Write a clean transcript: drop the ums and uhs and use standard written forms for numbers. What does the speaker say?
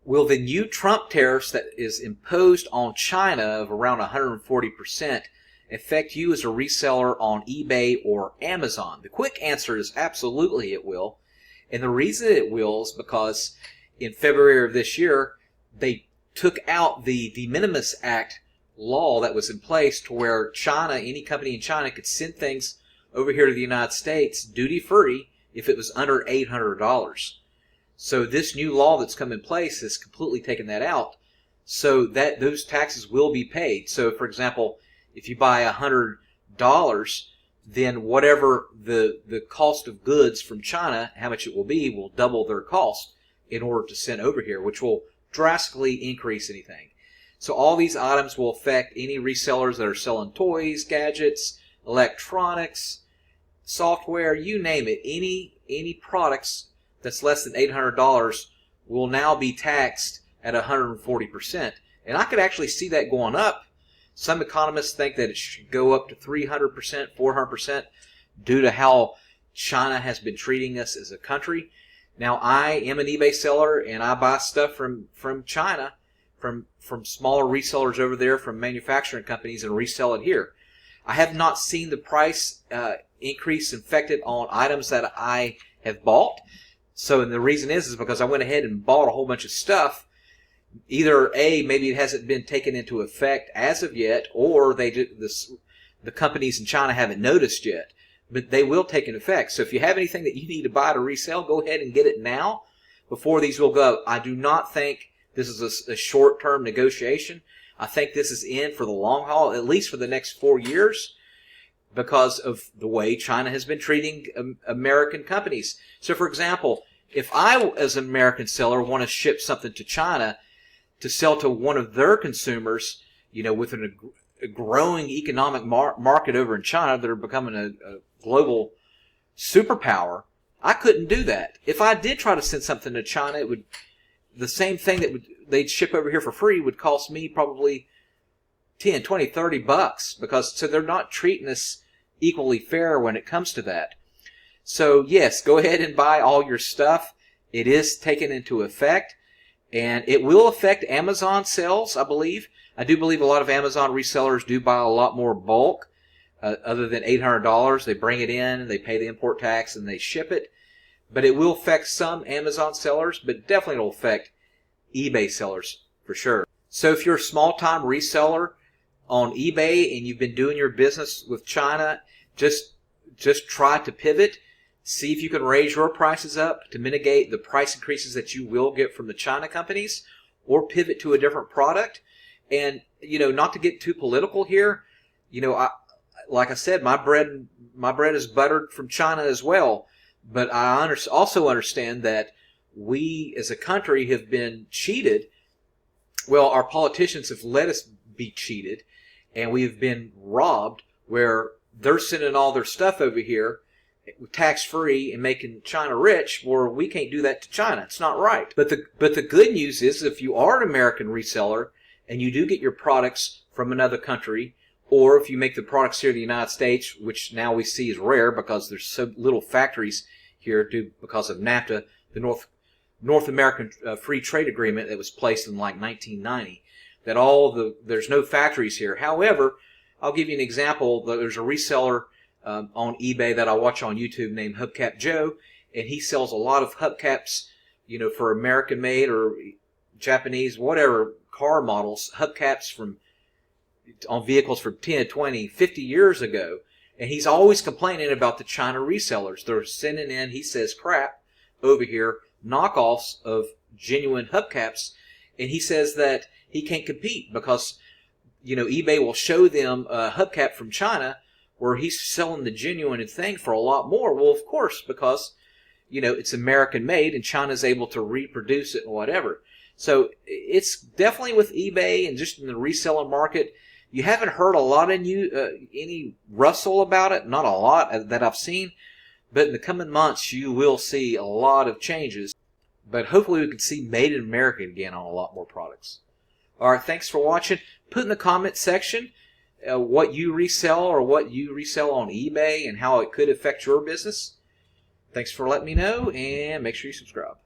Will the new Trump tariffs that is imposed on China of around 140% affect you as a reseller on eBay or Amazon? The quick answer is absolutely it will. And the reason it will is because in February of this year, they took out the minimis act law that was in place to where China, any company in China could send things over here to the United States duty-free if it was under $800. So this new law that's come in place has completely taken that out, so that those taxes will be paid. So, for example, if you buy $100, then whatever the cost of goods from China, how much it will double their cost in order to send over here, which will drastically increase anything. So all these items will affect any resellers that are selling toys, gadgets, electronics, software, you name it. Any products that's less than $800 will now be taxed at 140%. And I could actually see that going up. Some economists think that it should go up to 300%, 400% due to how China has been treating us as a country. Now, I am an eBay seller, and I buy stuff from China, from smaller resellers over there, from manufacturing companies, and resell it here. I have not seen the price increase affected on items that I have bought. So, and the reason is because I went ahead and bought a whole bunch of stuff. Either A, maybe it hasn't been taken into effect as of yet, or the companies in China haven't noticed yet. But they will take an effect. So if you have anything that you need to buy to resell, go ahead and get it now before these will go. I do not think this is a short-term negotiation. I think this is in for the long haul, at least for the next 4 years, because of the way China has been treating American companies. So, for example, if I, as an American seller, want to ship something to China to sell to one of their consumers, with a growing economic market over in China that are becoming a global superpower, I couldn't do that. If I did try to send something to China, the same thing that they'd ship over here for free would cost me probably $10, $20, $30, so they're not treating us equally fair when it comes to that. So yes, go ahead and buy all your stuff. It is taken into effect, and it will affect Amazon sales, I believe. I do believe a lot of Amazon resellers do buy a lot more bulk, other than $800. They bring it in, they pay the import tax, and they ship it. But it will affect some Amazon sellers, but definitely will affect eBay sellers for sure. So if you're a small-time reseller on eBay and you've been doing your business with China, just try to pivot. See if you can raise your prices up to mitigate the price increases that you will get from the China companies, or pivot to a different product. And, not to get too political here, like I said, my bread is buttered from China as well. But I also understand that we as a country have been cheated. Well, our politicians have let us be cheated, and we have been robbed, where they're sending all their stuff over here tax-free and making China rich, where we can't do that to China. It's not right. But the good news is, if you are an American reseller and you do get your products from another country, or if you make the products here in the United States, which now we see is rare because there's so little factories here because of NAFTA, the North American Free Trade Agreement that was placed in like 1990, that there's no factories here. However, I'll give you an example. There's a reseller on eBay that I watch on YouTube named Hubcap Joe, and he sells a lot of hubcaps, for American made or Japanese, whatever car models, hubcaps on vehicles from 10, 20, 50 years ago. And he's always complaining about the China resellers. They're sending in, he says, crap over here, knockoffs of genuine hubcaps. And he says that he can't compete because, eBay will show them a hubcap from China where he's selling the genuine thing for a lot more. Well, of course, because, it's American made and China's able to reproduce it and whatever. So it's definitely with eBay and just in the reselling market. You haven't heard a lot of any rustle about it, not a lot that I've seen, but in the coming months you will see a lot of changes. But hopefully we can see Made in America again on a lot more products. All right, thanks for watching. Put in the comment section what you resell or what you resell on eBay and how it could affect your business. Thanks for letting me know, and make sure you subscribe.